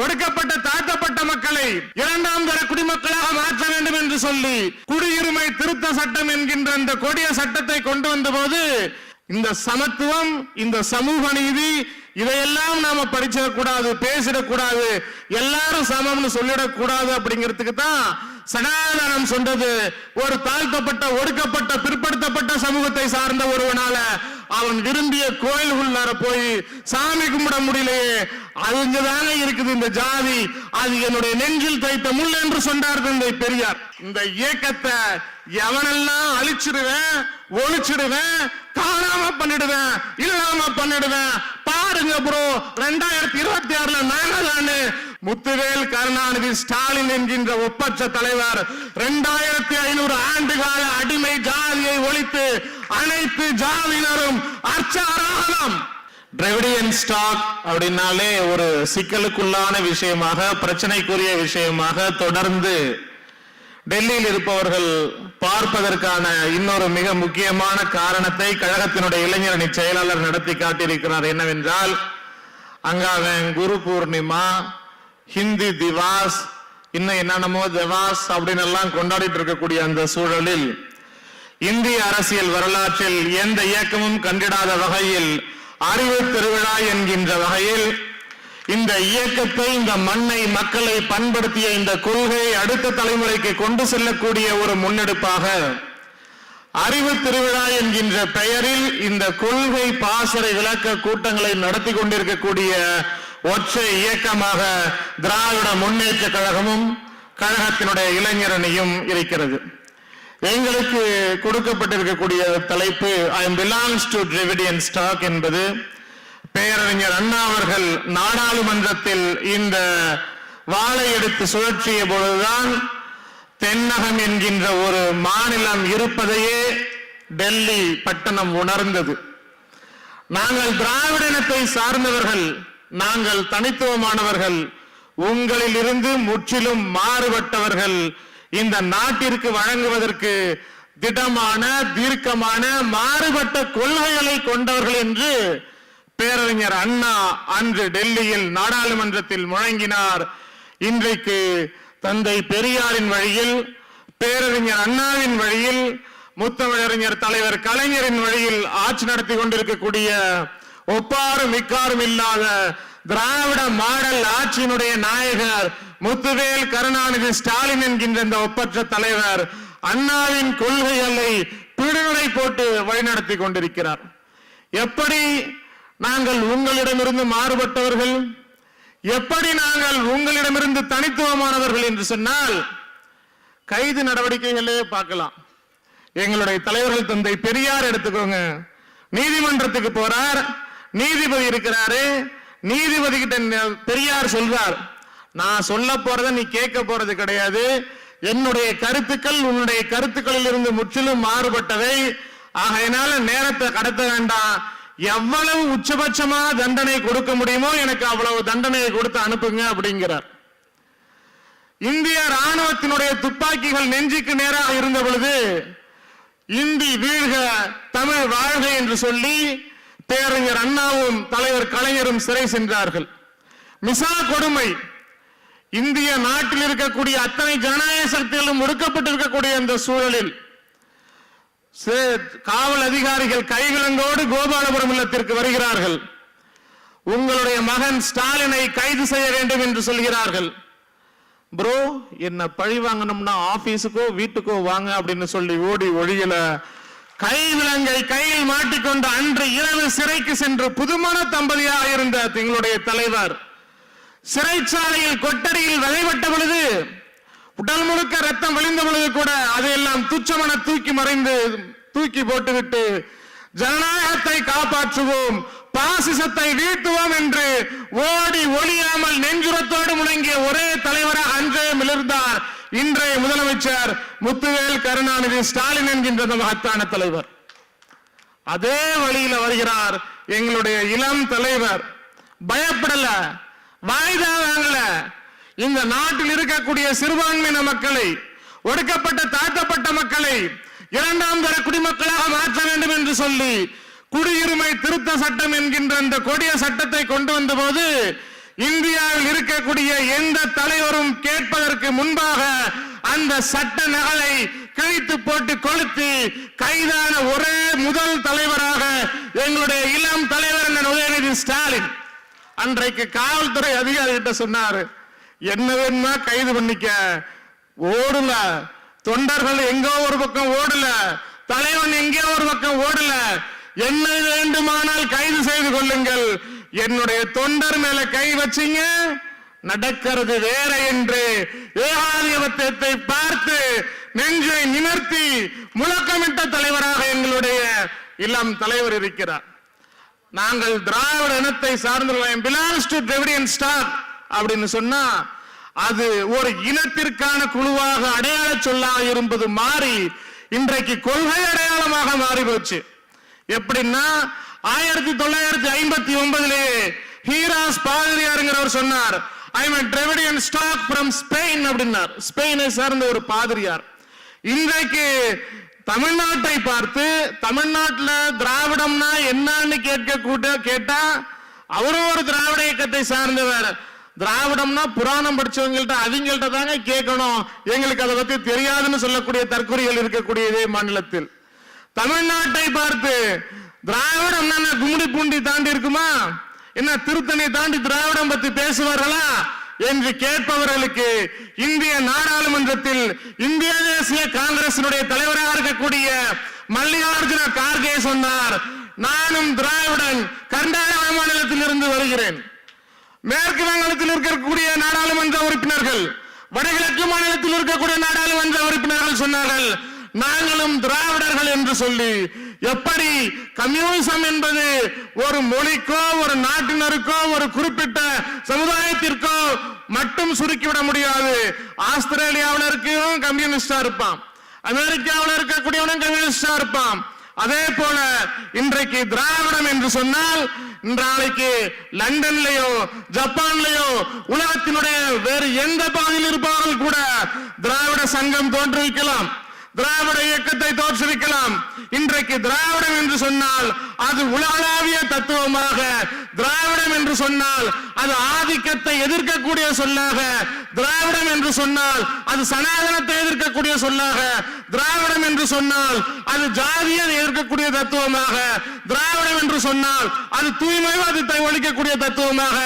ஒடுக்கப்பட்ட தாழ்த்தப்பட்ட மக்களை இரண்டாம் தர குடிமக்களாக மாற்ற வேண்டும் என்று சொல்லி குடியுரிமை திருத்த சட்டம் என்கின்ற இந்த கொடிய சட்டத்தை கொண்டு வந்த போது இந்த சமத்துவம், இந்த சமூக நீதி, இதையெல்லாம் நாம படிச்சிடக்கூடாது, பேசிடக்கூடாது, எல்லாரும் சமம்னு சொல்லிடக்கூடாது அப்படிங்கிறதுக்கு தான் சனாதனம் சொன்னது. ஒரு தாழ்த்தப்பட்ட, ஒடுக்கப்பட்ட, பிற்படுத்தப்பட்ட சமூகத்தை சார்ந்த ஒருவனால அவன் விரும்பிய கோயிலுக்குள்ளார போய் சாமி கும்பிட முடியலையே, அதுங்கதாங்க இருக்குது இந்த ஜாதி, அது என்னுடைய நெஞ்சில் தைத்த முள் என்று சொன்னார் தந்தை பெரியார். இந்த இயக்கத்தை எவனெல்லாம் அழிச்சிடுவேன், ஒழிச்சிடுவேன், காணாம பண்ணிடுவேன், இல்லாம பண்ணிடுவேன். பாருங்க ப்ரோ, 2026 நாங்க தானே முத்துவேல் கருணாநிதி ஸ்டாலின் என்கின்ற ஒப்பற்ற தலைவர் 2500 ஆண்டுகால அடிமை ஜாதியை ஒழித்து அனைத்து ஜாதியினரும் அர்ச்சாராகலாம். டிராவிடியன் ஸ்டாக் அப்படின்னாலே ஒரு சிக்கலுக்குள்ளான விஷயமாக, பிரச்சனைக்குரிய விஷயமாக தொடர்ந்து டெல்லியில் இருப்பவர்கள் பார்ப்பதற்கான இன்னொரு மிக முக்கியமான காரணத்தை கழகத்தினுடைய இளைஞரணி செயலாளர் நடத்தி காட்டியிருக்கிறார். என்னவென்றால், அங்க அவன் குரு பூர்ணிமா, ஹிந்தி திவாஸ், இன்னும் என்னென்னமோ திவாஸ் அப்படின்னு எல்லாம் கொண்டாடிட்டு இருக்கக்கூடிய அந்த சூழலில் இந்திய அரசியல் வரலாற்றில் எந்த இயக்கமும் கண்டிடாத வகையில் அறிவு திருவிழா என்கின்ற வகையில் இந்த இயக்கத்தை, இந்த மண்ணை, மக்களை பண்படுத்திய இந்த கொள்கையை அடுத்த தலைமுறைக்கு கொண்டு செல்லக்கூடிய ஒரு முன்னெடுப்பாக அறிவு திருவிழா என்கின்ற பெயரில் இந்த கொள்கை பாசறை விளக்க கூட்டங்களை நடத்தி கொண்டிருக்கக்கூடிய ஒற்றை இயக்கமாக திராவிட முன்னேற்ற கழகமும் கழகத்தினுடைய இளைஞரணியும் இருக்கிறது. எங்களுக்கு கொடுக்கப்பட்டிருக்கக்கூடிய தலைப்பு I belongs to Dravidian stock என்பது பேரறிஞர் அண்ணா அவர்கள் நாடாளுமன்றத்தில் இந்த வாளை எடுத்து சுழற்றிய பொழுதுதான் தென்னகம் என்கின்ற ஒரு மாநிலம் இருப்பதையே டெல்லி பட்டணம் உணர்ந்தது. நாங்கள் திராவிட இனத்தை சார்ந்தவர்கள், நாங்கள் தனித்துவமானவர்கள், உங்களில் இருந்து முற்றிலும் மாறுபட்டவர்கள், இந்த நாட்டிற்கு வழங்குவதற்கு திடமான, தீர்க்கமான, மாறுபட்ட கொள்கைகளை கொண்டவர்கள் என்று பேரறிஞர் அண்ணா அன்று டெல்லியில் நாடாளுமன்றத்தில் முழங்கினார். இன்றைக்கு தந்தை பெரியாரின் வழியில், பேரறிஞர் அண்ணாவின் வழியில், முத்தமிழறிஞர் தலைவர் கலைஞரின் வழியில் ஆட்சி நடத்தி கொண்டிருக்கக்கூடிய ஒப்பாரும் மிக்காரும் இல்லாத திராவிட மாடல் ஆட்சியினுடைய நாயகர் முத்துவேல் கருணாநிதி ஸ்டாலின் என்கின்ற இந்த ஒப்பற்ற தலைவர் அண்ணாவின் கொள்கைகளை பிடிநடை போட்டு வழிநடத்தி கொண்டிருக்கிறார். எப்படி நாங்கள் உங்களிடமிருந்து மாறுபட்டவர்கள், எப்படி நாங்கள் உங்களிடமிருந்து தனித்துவமானவர்கள் என்று சொன்னால் கைது நடவடிக்கைகளே பார்க்கலாம். எங்களுடைய தலைவர்கள் தந்தை பெரியார் எடுத்துக்கோங்க, நீதிமன்றத்துக்கு போறார், நீதிபதி இருக்கிறாரு, நீதிபதி கிட்ட பெரியார் சொல்றார், நான் சொல்ல போறத நீ கேட்க போறது கிடையாது, என்னுடைய கருத்துக்கள் உன்னுடைய கருத்துக்களில் இருந்து முற்றிலும் மாறுபட்டவை, ஆகையினால நேரத்தை கடத்த வேண்டாம், எவ்வளவு உச்சபட்சமா தண்டனை கொடுக்க முடியுமோ எனக்கு அவ்வளவு தண்டனையை கொடுத்து அனுப்புங்க அப்படிங்கிறார். இந்திய ராணுவத்தினுடைய துப்பாக்கிகள் நெஞ்சுக்கு நேராக இருந்த பொழுது இந்தி வீழ்க தமிழ் வாழ்க என்று சொல்லி பேரறிஞர் அண்ணாவும் தலைவர் கலைஞரும் சிறை சென்றார்கள். மிசா கொடுமை, இந்திய நாட்டில் இருக்கக்கூடிய அத்தனை ஜனநாயக சக்திகளும் ஒடுக்கப்பட்டிருக்கக்கூடிய அந்த சூழலில் காவல் அதிகாரிகள் கைவிலங்கோடு கோபாலபுரம் இல்லத்திற்கு வருகிறார்கள். உங்களுடைய மகன் ஸ்டாலினை கைது செய்ய வேண்டும் என்று சொல்கிறார்கள். ப்ரோ, என்ன பழி வாங்கணும்னா ஆபீஸுக்கோ வீட்டுக்கோ வாங்க அப்படின்னு சொல்லி ஓடி ஒழியல. கைவிலங்கை கையில் மாட்டிக்கொண்டு அன்று இரவு சிறைக்கு சென்று புதுமண தம்பதியாக இருந்த எங்களுடைய தலைவர் சிறைச்சாலையில் கொட்டடியில் வதைப்பட்ட பொழுது, உடல் முழுக்க ரத்தம் விழுந்த பொழுது கூட அதையெல்லாம் துச்சமன தூக்கி போட்டுவிட்டு ஜனநாயகத்தை காப்பாற்றுவோம், பாசிசத்தை வீழ்த்துவோம் என்று ஓடி ஒளியாமல் நெஞ்சுரத்தோடு முழங்கிய ஒரே தலைவராக அன்றே மிளர்ந்தார் இன்றைய முதலமைச்சர் முத்துவேல் கருணாநிதி ஸ்டாலின் என்கின்ற மகத்தான தலைவர். அதே வழியில் வருகிறார் எங்களுடைய இளம் தலைவர். பயப்படல, வாய்தா வாங்கல. இந்த நாட்டில் இருக்கக்கூடிய சிறுபான்மையின மக்களை, ஒடுக்கப்பட்ட தாழ்த்தப்பட்ட மக்களை இரண்டாம் தர குடிமக்களாக மாற்ற வேண்டும் என்று சொல்லி குடியுரிமை திருத்த சட்டம் என்கின்ற இந்த கொடிய சட்டத்தை கொண்டு வந்த போது இந்தியாவில் இருக்கக்கூடிய எந்த தலைவரும் கேட்பதற்கு முன்பாக அந்த சட்ட நகலை கிழித்து போட்டு கொளுத்தி கைதான ஒரே முதல் தலைவராக எங்களுடைய இளம் தலைவர் உதயநிதி ஸ்டாலின். அன்றைக்கு காவல்துறை அதிகாரிகிட்ட சொன்னாரு, என்ன வேணுமா கைது பண்ணிக்க, ஓடல தொண்டர்கள் எங்கோ ஒரு பக்கம் ஓடல, தலைவன் எங்கேயோ ஒரு பக்கம் ஓடல, என்ன வேண்டுமானால் கைது செய்து கொள்ளுங்கள், என்னுடைய தொண்டர் மேல கை வச்சீங்க நடக்கிறது வேற என்று ஏகாதிபத்தியத்தை பார்த்து நெஞ்சை நிமிர்த்தி முழக்கமிட்ட தலைவராக எங்களுடைய இளம் தலைவர் இருக்கிறார். நாங்கள் திராவிட இனத்தை சார்ந்துள்ளோம், பிலாங்ஸ் டு திராவிடியன் ஸ்டாக் அப்படின்னு சொன்னா அது ஒரு இனத்திற்கான குழுவாக அடையாள சொல்லாக இருப்பது மாறி இன்றைக்கு கொள்கை அடையாளமாக மாறி போச்சு. எப்படின்னா 1959 ஹீராஸ் பாதிரியாருங்கிறவர் சொன்னார், I am a Dravidian stock from Spain அப்படின்னார். ஸ்பெயினை சார்ந்த ஒரு பாதிரியார். இன்றைக்கு தமிழ்நாட்டை பார்த்து தமிழ்நாட்டில் திராவிடம்னா என்னன்னு கேட்டா அவரும் ஒரு திராவிட இயக்கத்தை சார்ந்தவர். திராவிடம்னா புராணம் படிச்சவங்கள்ட்ட அவங்கள்ட்ட தாங்க கேட்கணும், எங்களுக்கு அதை பத்தி தெரியாதுன்னு சொல்லக்கூடிய தற்கொலைகள் இருக்கக்கூடிய இதே மாநிலத்தில் தமிழ்நாட்டை பார்த்து திராவிடம் கும்மிடி பூண்டி தாண்டி இருக்குமா, என்ன திருத்தணி தாண்டி திராவிடம் பத்தி பேசுவார்களா என்று கேட்பவர்களுக்கு இந்திய நாடாளுமன்றத்தில் இந்திய தேசிய காங்கிரசினுடைய தலைவராக இருக்கக்கூடிய மல்லிகார்ஜுன கார்கே சொன்னார், நானும் திராவிடன் கர்நாடக மாநிலத்தில் இருந்து வருகிறேன். மேற்கு வங்கத்தில் இருக்கக்கூடிய நாடாளுமன்ற உறுப்பினர்கள், வடகிழக்கு மாநிலத்தில் இருக்கக்கூடிய நாடாளுமன்ற உறுப்பினர்கள் சொன்னார்கள், நாங்களும் திராவிடர்கள் என்று சொல்லி. எப்படி கம்யூனிசம் என்பது ஒரு மொழிக்கோ ஒரு நாட்டினருக்கோ ஒரு குறிப்பிட்ட சமுதாயத்திற்கோ மட்டும் சுருக்கிவிட முடியாது. ஆஸ்திரேலியாவில் இருக்கும் கம்யூனிஸ்டா இருப்பான், அமெரிக்காவில் இருக்கக்கூடியவனும் கம்யூனிஸ்டா இருப்பான். அதே போல இன்றைக்கு திராவிடம் என்று சொன்னால் இன்றைக்கு லண்டன்லயோ ஜப்பான்லயோ உலகத்தினுடைய வேறு எந்த பகுதியில் இருப்பவர்கள் கூட திராவிட சங்கம் தோற்றுவிக்கலாம், திராவிட இயக்கத்தை தோற்றுவிக்கலாம். இன்றைக்கு திராவிடம் என்று சொன்னால் அது உலகளாவிய தத்துவமாக, திராவிடம் என்று சொன்னால் அது ஆதிக்கத்தை எதிர்க்கக்கூடிய சொல்லாக, திராவிடம் என்று சொன்னால் அது சனாதனத்தை எதிர்க்கக்கூடிய சொல்லாக, திராவிடம் என்று சொன்னால் அது ஜாதியை எதிர்க்கக்கூடிய தத்துவமாக, திராவிடம் என்று சொன்னால் அது தூய்மைவாதத்தை ஒழிக்கக்கூடிய தத்துவமாக,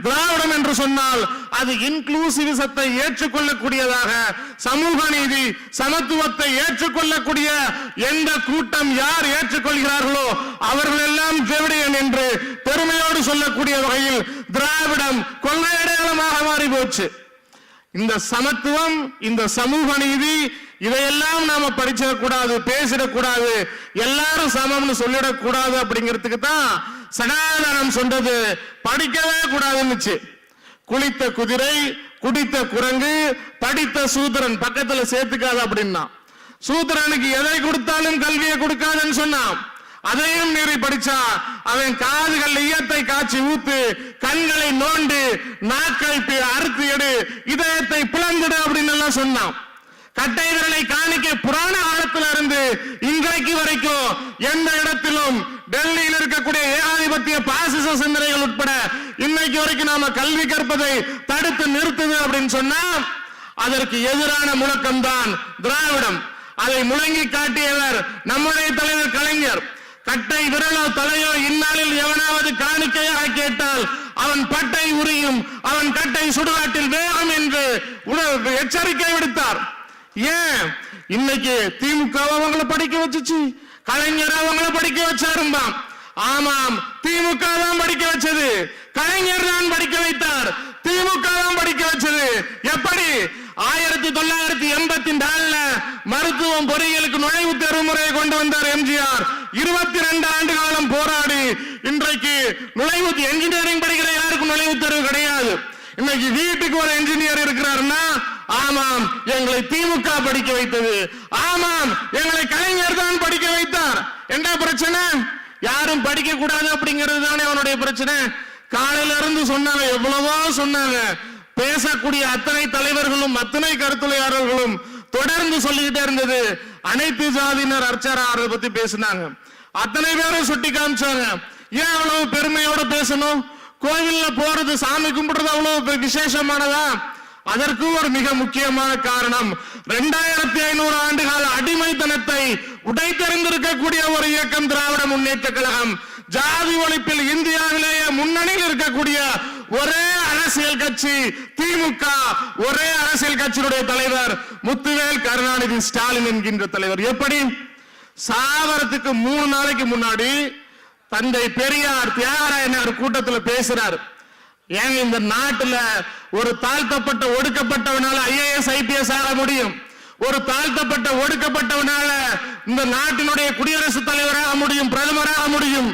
திராவிடம் என்று சொன்னால் அது இன்க்ளூசிவிசத்தை ஏற்றுக்கொள்ளக்கூடியதாக, சமூக நீதி சமத்துவத்தை ஏற்றுக்கொள்ளக்கூடிய எந்த கூட்டம் யார் ஏற்றுக்கொள்கிறார்களோ அவர்கள் எல்லாம் திராவிடியன் என்று பெருமையோடு சொல்லக்கூடிய வகையில் திராவிடம் கொள்கை அடையாளமாக மாறி போச்சு. இந்த சமத்துவம், இந்த சமூக நீதி இதையெல்லாம் நாம படிச்சிடக்கூடாது, பேசிடக்கூடாது, எல்லாரும் சமம்னு சொல்லிடக்கூடாது. அப்படிங்கிறதுக்கு தான் சனாதனம் சொன்னது படிக்கவே கூடாதுன்னுச்சு. குளித்த குதிரை, குடித்த குரங்கு, படித்த சூத்திரன் பக்கத்துல சேர்த்துக்காது அப்படின்னா, சூத்திரனுக்கு எதை கொடுத்தாலும் கல்வியை கொடுக்காதுன்னு சொன்னான். அதையும் மீறி படிச்சா அவன் காதுகள் ஈயத்தை காய்ச்சி ஊத்து, கண்களை நோண்டு, நாக்கை அறுத்து எடு, இதயத்தை பிளந்துடு அப்படின்னு எல்லாம் சொன்னான். கட்டை விரலை காணிக்க புராண காலத்தில் இருந்து இன்றைக்கு வரைக்கும் எந்த இடத்திலும் டெல்லியில் இருக்கக்கூடிய ஏகாதிபத்திய பாசிச சிந்தனைகள் உட்பட இன்னைக்கு வரைக்கும் நாம கல்வி கற்பதை தடுத்து நிறுத்துது அப்படின்னு சொன்னா அதற்கு எதிரான முழக்கம் தான் திராவிடம். அதை முழங்கி காட்டியவர் நம்முடைய தலைவர் கலைஞர். கட்டை விரலோ தலையோ இந்நாளில் எவனாவது காணிக்கையாக கேட்டால் அவன் பட்டை உரியும், அவன் கட்டை சுடுகாட்டில் வேகம் என்று எச்சரிக்கை விடுத்தார். ஏன் இன்னைக்கு திமுக அவங்களை படிக்க வச்சுச்சு, கலைஞர் அவங்களை படிக்க வச்சாரும்பாம். ஆமாம், திமுக தான் படிக்க வச்சது, கலைஞர் தான் படிக்க வைத்தார், திமுக தான் படிக்க வச்சது. எப்படி 1984 மருத்துவம் பொறியியலுக்கு நுழைவுத் தேர்வு முறையை கொண்டு வந்தார் எம்ஜிஆர். 22 ஆண்டு காலம் போராடி இன்றைக்கு நுழைவுத் என்ஜினியரிங் படிக்கிற யாருக்கும் நுழைவுத் தேர்வு கிடையாது. இன்னைக்கு வீட்டுக்கு ஒரு என்ஜினியர் இருக்கிறாருன்னா ஆமாம் எங்களை திமுக படிக்க வைத்தது, ஆமாம் எங்களை கலைஞர் தான் படிக்க வைத்தார். என்ன பிரச்சனை? யாரும் படிக்க கூடாது அப்படிங்கிறது தானே அவனுடைய பிரச்சனை. காலையில இருந்து சொன்னாங்க, எவ்வளவோ சொன்னாங்க, பேசக்கூடிய அத்தனை தலைவர்களும் அத்தனை கருத்துரையாளர்களும் தொடர்ந்து சொல்லிக்கிட்டே இருந்தது. அனைத்து ஜாதியினர் அர்ச்சராரை பத்தி பேசினாங்க, அத்தனை பேரும் சுட்டி காமிச்சாங்க. ஏன் அவ்வளவு பெருமையோட பேசணும்? கோவில்ல போறது சாமி கும்பிடுறது அவ்வளவு விசேஷமானதா? அதற்கு ஒரு மிக முக்கியமான காரணம் 2500 ஆண்டுகால அடிமைத்தனத்தை உடைத்தெறிந்திருக்கக்கூடிய ஒரு இயக்கம் திராவிட முன்னேற்ற கழகம். ஜாதி ஒழிப்பில் இந்தியாவிலேயே முன்னணியில் இருக்கக்கூடிய ஒரே அரசியல் கட்சி திமுக. ஒரே அரசியல் கட்சியினுடைய தலைவர் முத்துவேல் கருணாநிதி ஸ்டாலின் என்கின்ற தலைவர். எப்படி சாவரத்துக்கு 3 நாளைக்கு முன்னாடி தந்தை பெரியார் தியாகராய நகர் கூட்டத்தில் பேசுறார். ஏங்க இந்த நாட்டுல ஒரு தாழ்த்தப்பட்ட ஒடுக்கப்பட்டவனால IAS IPS ஆக முடியும், ஒரு தாழ்த்தப்பட்ட ஒடுக்கப்பட்டவனால இந்த நாட்டினுடைய குடியரசுத் தலைவராக முடியும், பிரதமராக முடியும்.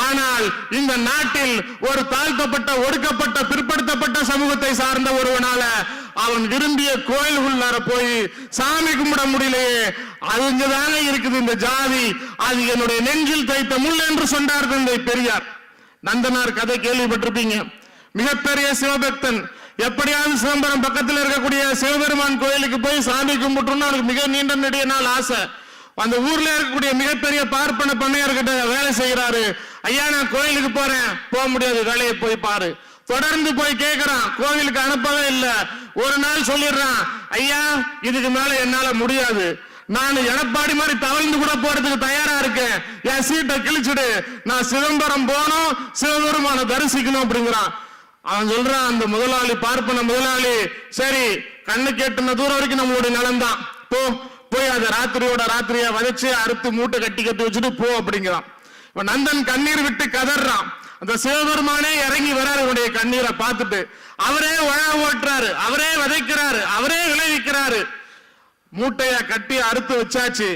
ஆனால் இந்த நாட்டில் ஒரு தாழ்த்தப்பட்ட ஒடுக்கப்பட்ட பிற்படுத்தப்பட்ட சமூகத்தை சார்ந்த ஒருவனால அவன் விரும்பிய கோயிலுக்குள்ளார போய் சாமி கும்பிட முடியலையே. அதுங்கதாங்க இருக்குது இந்த ஜாதி, அது என்னுடைய நெஞ்சில் தைத்த முள் என்று சொன்னார் தந்தை பெரியார். நந்தனார் கதை கேள்விப்பட்டிருப்பீங்க. மிகப்பெரிய சிவபக்தன். எப்படியாவது சிதம்பரம் பக்கத்தில் இருக்கக்கூடிய சிவபெருமான் கோயிலுக்கு போய் சாமி கும்பிட்டுன்னு அவனுக்கு மிக நீண்ட நெடிய நாள் ஆசை. அந்த ஊர்ல இருக்கக்கூடிய மிகப்பெரிய பார்ப்பன பண்ணையர்கிட்ட வேலை செய்யறாரு. ஐயா நான் கோயிலுக்கு போறேன். போக முடியாது, வேலையை போய் பாரு. தொடர்ந்து போய் கேட்கிறான், கோவிலுக்கு அனுப்பவே இல்லை. ஒரு நாள் சொல்லிடுறான், ஐயா இதுக்கு மேல என்னால முடியாது, நான் எடப்பாடி மாதிரி தவழ்ந்து கூட போறதுக்கு தயாரா இருக்கேன், என் சீட்டை கிழிச்சுடு, நான் சிதம்பரம் போனோம் சிவபெருமான தரிசிக்கணும் அப்படிங்கிறான். அவன் சொல்றான், அந்த முதலாளி பார்ப்பன முதலாளி, சரி கண்ணு கேட்டுன தூரம் வரைக்கும் நம்மளுடைய நலம் தான், போய் அதை ராத்திரியோட ராத்திரியா வதச்சு அறுத்து மூட்டை கட்டி வச்சுட்டு போ அப்படிங்கிறான். நந்தன் கண்ணீர் விட்டு கதறான். அந்த சிவபெருமானே இறங்கி வராரு. அவருடைய கண்ணீரை பார்த்துட்டு அவரே உழவு ஓட்டுறாரு, அவரே விதைக்கிறாரு, அவரே விளைவிக்கிறாரு. மூட்டைய கட்டி அறுத்து வச்சாச்சு.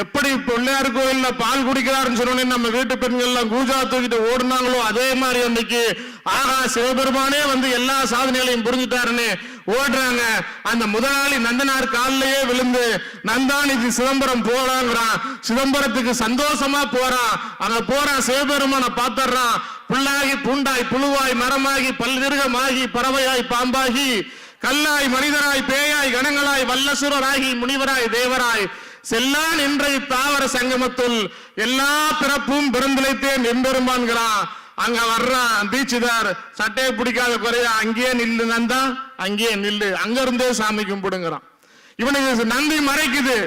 எப்படி பிள்ளையார் கோயில்ல பால் குடிக்கிறாருன்னு சொன்னோன்னே நம்ம வீட்டு பெண்கள் எல்லாம் கூஜா தூக்கிட்டு ஓடுனாங்களோ அதே மாதிரி அன்னைக்கு ஆகா சிவபெருமானே வந்து எல்லா சாதனைகளையும் புரிஞ்சுட்டாருன்னு ஓடுறாங்க. அந்த முதலாளி நந்தனார் காலிலேயே விழுந்து நந்தானிதி சிதம்பரம் போறாங்கிறான். சிதம்பரத்துக்கு சந்தோஷமா போறான். அங்க போறான், சிவபெருமான பாத்துறான். புல்லாகி பூண்டாய் புழுவாய் மரமாகி பல்விருகமாகி பறவையாய் பாம்பாகி கல்லாய் மனிதராய் பேயாய் கணங்களாய் வல்லசுரராகி முனிவராய் தேவராய் செல்லான் என்ற தாவர சங்கமத்துள் எல்லா பிறப்பும் பிறந்திழைத்தேன் எம்பெருமான்கிறான். அங்க வர்றான் தீட்சிதார், சட்டையை பிடிக்காத குறைய அங்கேயே நில்லு நந்தா, அங்கேயே நில்லு, அங்க இருந்தே சாமி கும்பிடுங்கிறான். இவனுக்கு நந்தி மறைக்குது.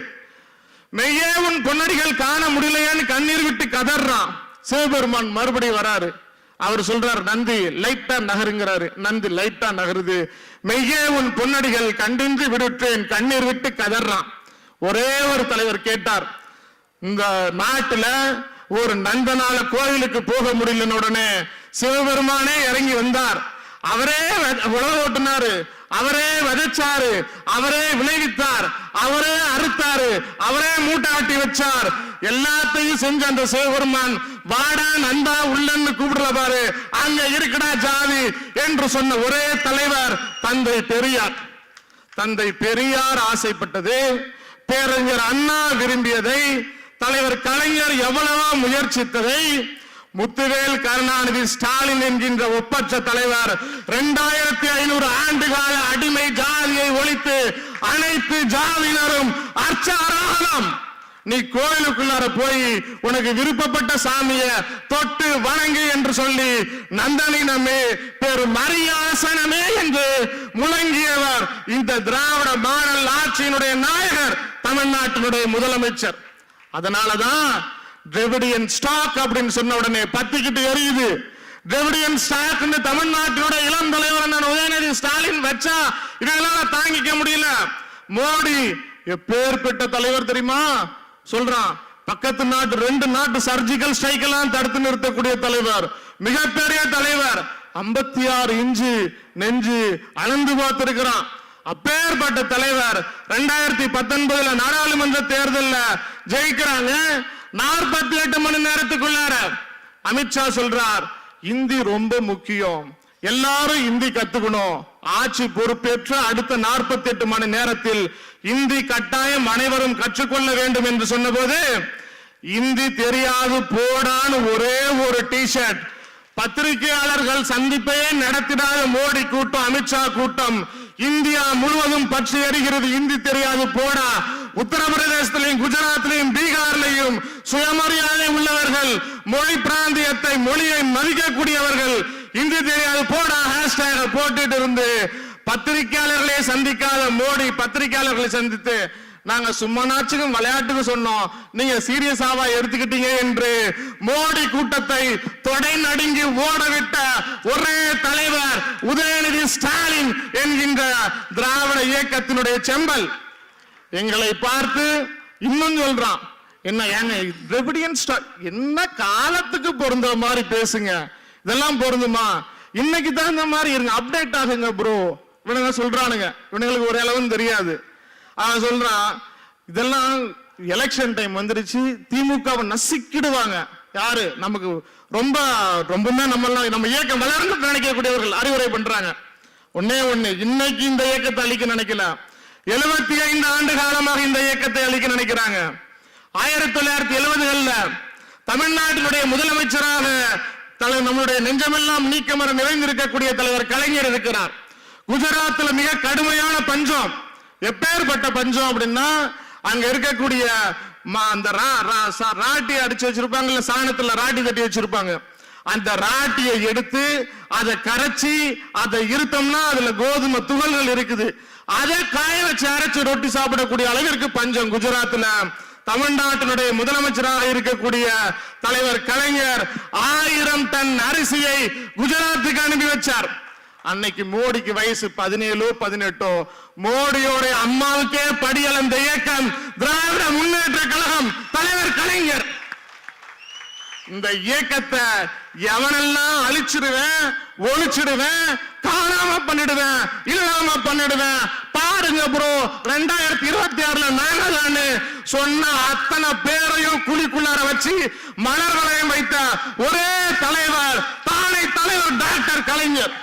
மெய்யே உன் பொன்னடிகள் காண முடியலையான்னு கண்ணீர் விட்டு கதறான். சிவபெருமான் மறுபடியும் வராரு. அவர் சொல்றார், நந்தி லைட்டா நகருங்கிறாரு. நந்தி லைட்டா நகருது. மெய்யே உன் பொன்னடிகள் கண்டின்றி விடுற்றேன் கண்ணீர் விட்டு கதறான். ஒரே ஒரு தலைவர் கேட்டார், இந்த நாட்டுல ஒரு நந்தனால கோயிலுக்கு போக முடியலன்னு உடனே சிவபெருமானே இறங்கி வந்தார். அவரே உழவு ஓட்டுனாரு, அவரே விதைச்சாரு, அவரே விளைவித்தார், அவரே அறுத்தாரு, அவரே மூட்டாட்டி வச்சார். எல்லாத்தையும் செஞ்ச அந்த சிவபெருமான் வாடா நந்தா உள்ளன்னு கூப்பிடுற பாரு, அங்க இருக்குடா ஜாதி என்று சொன்ன ஒரே தலைவர் தந்தை பெரியார். தந்தை பெரியார் ஆசைப்பட்டது, பேரறிஞர் அண்ணா விரும்பியதை, தலைவர் கலைஞர் எவ்வளவோ முயற்சித்ததை முத்துவேல் கருணாநிதி ஸ்டாலின் என்கின்ற ஒப்பற்ற தலைவர் 2500 ஆண்டுகால அடிமை ஜாதியை ஒழித்து அனைத்து ஜாதியினரும் அர்ச்சாராகலாம். நீ கோயிலுக்குள்ளார போய் உனக்கு விருப்பப்பட்ட சாமிய தொட்டு வணங்கு என்று சொல்லி நந்தனினமே பெரும் மரியாசனமே என்று முழங்கியவர் இந்த திராவிட மாடல் ஆட்சியினுடைய நாயகர், தமிழ்நாட்டினுடைய முதலமைச்சர். அதனாலதான் திராவிடியன் ஸ்டாக் அப்படின்னு சொன்ன உடனே பத்திக்கிட்டு எரியுது. திராவிடியன் ஸ்டாக் தமிழ்நாட்டினுடைய இளம் தலைவர் உதயநிதி ஸ்டாலின் வச்சா இதெல்லாம் தாங்கிக்க முடியல. மோடி எப்பேற்பட்ட தலைவர் தெரியுமா? சொல்றான், பக்கத்து நாட்டு 2 நாட்டு சர்ஜிக்கல் ஸ்ட்ரைக் எல்லாம் தடுத்து நிறுத்தக்கூடிய தலைவர், மிகப்பெரிய தலைவர். 56 இன்ச்சு நெஞ்சு அளந்து பார்த்திருக்கிறான். அப்பேற்பட்ட தலைவர் 2019 நாடாளுமன்ற தேர்தலில் ஜெயிக்கிறாங்க. 48 மணி நேரத்துக்குள்ளார அமித்ஷா சொல்றார், இந்தி ரொம்ப முக்கியம், எல்லாரும் இந்தி கத்துக்கணும். ஆட்சி பொறுப்பேற்ற அடுத்த 48 மணி நேரத்தில் இந்தி கட்டாயம் அனைவரும் கற்றுக்கொள்ள வேண்டும் என்று சொன்னபோது இந்தி தெரியாது போடான்னு ஒரே ஒரு டிஷர்ட், பத்திரிகையாளர்கள் சந்திப்பையே நடத்திடாத மோடி கூட்டம், அமித்ஷா கூட்டம் இந்தியா முழுவதும் பற்றி எறிகிறது. இந்தி தெரியாது போடா. உத்தரப்பிரதேசத்திலையும் குஜராத்திலையும் பீகார்லையும் சுயமரியாதை உள்ளவர்கள், மொழி பிராந்தியத்தை மொழியை மதிக்கக்கூடியவர்கள் இந்தி தெரியாது போடா ஹேஷ்டேக போட்டுட்டு இருந்து பத்திரிகையாளர்களே சந்திக்காத மோடி பத்திரிகையாளர்களை சந்தித்து நாங்க சும்மானாச்சுக்கும் விளையாட்டுக்கு சொன்னோம், நீங்க சீரியஸாவா எடுத்துக்கிட்டீங்க என்று மோடி கூட்டத்தை தொடை நடுங்கி ஓடவிட்ட ஒரே தலைவர் உதயநிதி ஸ்டாலின் என்கின்ற திராவிட இயக்கத்தினுடைய செம்பல் எங்களை பார்த்து இன்னும் சொல்றான், என்ன ஏங்க திராவிடியன் என்ன காலத்துக்கு பொருந்த மாதிரி பேசுங்க, இதெல்லாம் பொருந்துமா? இன்னைக்கு தான் இந்த மாதிரி இருங்க, அப்டேட் ஆகுங்க ப்ரோ. இவனுங்க சொல்றானுங்க, இவனுங்களுக்கு ஒரு அளவும் தெரியாது. அவன் சொல்றான் இதெல்லாம் எலெக்ஷன் டைம் வந்துருச்சு, திமுகவை நசிக்கிடுவாங்க. யாரு நமக்கு ரொம்ப ரொம்பவே நம்ம இயக்கம் வளர்ந்து நினைக்கக்கூடியவர்கள் அறிவுரை பண்றாங்க. ஒன்னே ஒண்ணு, இன்னைக்கு இந்த இயக்கத்தை அழிக்க நினைக்கல, 75 ஆண்டு காலமாக இந்த இயக்கத்தை அழிக்க நினைக்கிறாங்க. 1970களில் தமிழ்நாட்டினுடைய முதலமைச்சராக நம்முடைய நெஞ்சமெல்லாம் நீக்கமர நிறைந்திருக்கக்கூடிய தலைவர் கலைஞர் இருக்கிறார். குஜராத்தில் மிக கடுமையான பஞ்சம். எப்பேற்பட்ட பஞ்சம் அப்படின்னா, அங்க இருக்கக்கூடிய அந்த ராட்டி அடிச்சு வச்சிருப்பாங்க, சாணத்துல ராட்டி தட்டி வச்சிருப்பாங்க. அந்த ராட்டியை எடுத்து அதை கரைச்சி அதை இருத்தோம்னா அதுல கோதுமை துகள்கள் இருக்குது. அதை காய வச்சு அரைச்சு ரொட்டி சாப்பிடக்கூடிய அளவிற்கு பஞ்சம் குஜராத்ல. தமிழ்நாட்டினுடைய முதலமைச்சராக இருக்கக்கூடிய தலைவர் கலைஞர் 1000 டன் அரிசியை குஜராத்துக்கு அனுப்பி வச்சார். அன்னைக்கு மோடிக்கு வயசு 17 18. மோடியோட அம்மாவுக்கே படியளந்த இயக்கம் திராவிட முன்னேற்ற கழகம், தலைவர் கலைஞர். இந்த இயக்கத்தை எவனெல்லாம் அழிச்சிடுவேன், ஒழிச்சிடுவேன், காணாம பண்ணிடுவேன், இல்லாம பண்ணிடுவேன். பாருங்க ப்ரோ, 2026 நாங்க தானே சொன்ன அத்தனை பேரையும் குழிக்குள்ளார வச்சு மலர் வளையம் வைத்த ஒரே தலைவர் தானே தலைவர் டாக்டர் கலைஞர்.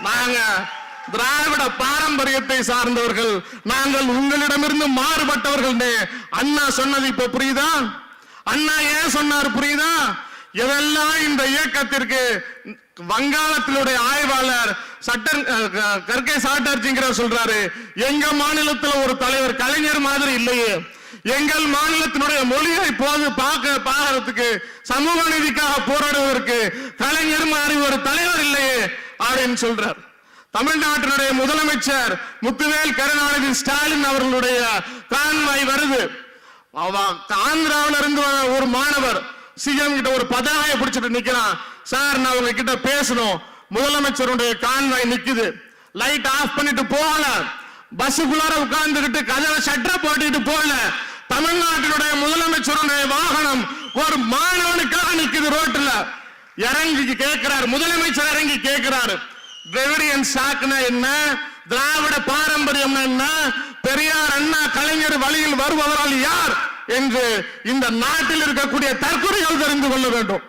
நாங்க திராவிட பாரம்பரியத்தை சார்ந்தவர்கள், நாங்கள் உங்களிடமிருந்து மாறுபட்டவர்கள். அண்ணா சொன்னது இப்ப புரியுதா? அண்ணா ஏன் சொன்னார் புரியுதா? இதெல்லாம் இந்த இயக்கத்திற்கு வங்காளத்தினுடைய ஆய்வாளர் கர்கே சாட்டர்ஜிங்கிற சொல்றாரு, எங்க மாநிலத்தில் ஒரு தலைவர் கலைஞர் மாதிரி இல்லையே, எங்கள் மாநிலத்தினுடைய மொழியை போது பார்க்கறதுக்கு சமூக நீதிக்காக போராடுவதற்கு கலைஞர் மாதிரி ஒரு தலைவர் இல்லையே அப்படின்னு சொல்றார். தமிழ்நாட்டினுடைய முதலமைச்சர் முத்துவேல் கருணாநிதி ஸ்டாலின் அவர்களுடைய கான்வாய் வருது. ஆந்திராவில இருந்து ஒரு மாணவர் சிஎம் கிட்ட ஒரு பதாகையை பிடிச்சிட்டு நிக்கிறான். சார், நான் உங்க கிட்ட பேசணும். முதலமைச்சருடைய கான்வாய் நிக்குது. லைட் ஆஃப் பண்ணிட்டு போகல, பஸ்ஸுக்குள்ளார உட்கார்ந்துகிட்டு கதவை ஷட்டரை போட்டுட்டு போகல. தமிழ்நாட்டினுடைய முதலமைச்சருடைய வாகனம் ஒரு மாணவனுக்காக நிக்குது ரோட்ல. இறங்கி கேட்கிறார், முதலமைச்சர் இறங்கி கேட்கிறாரு, திராவிடியன் சாக்குனா என்ன, திராவிட பாரம்பரியம் என்ன, பெரியார் அண்ணா கலைஞர் வழியில் வருபவர்கள் யார் என்று இந்த நாட்டில் இருக்கக்கூடிய தற்கொலைகள் தெரிந்து கொள்ள வேண்டும்.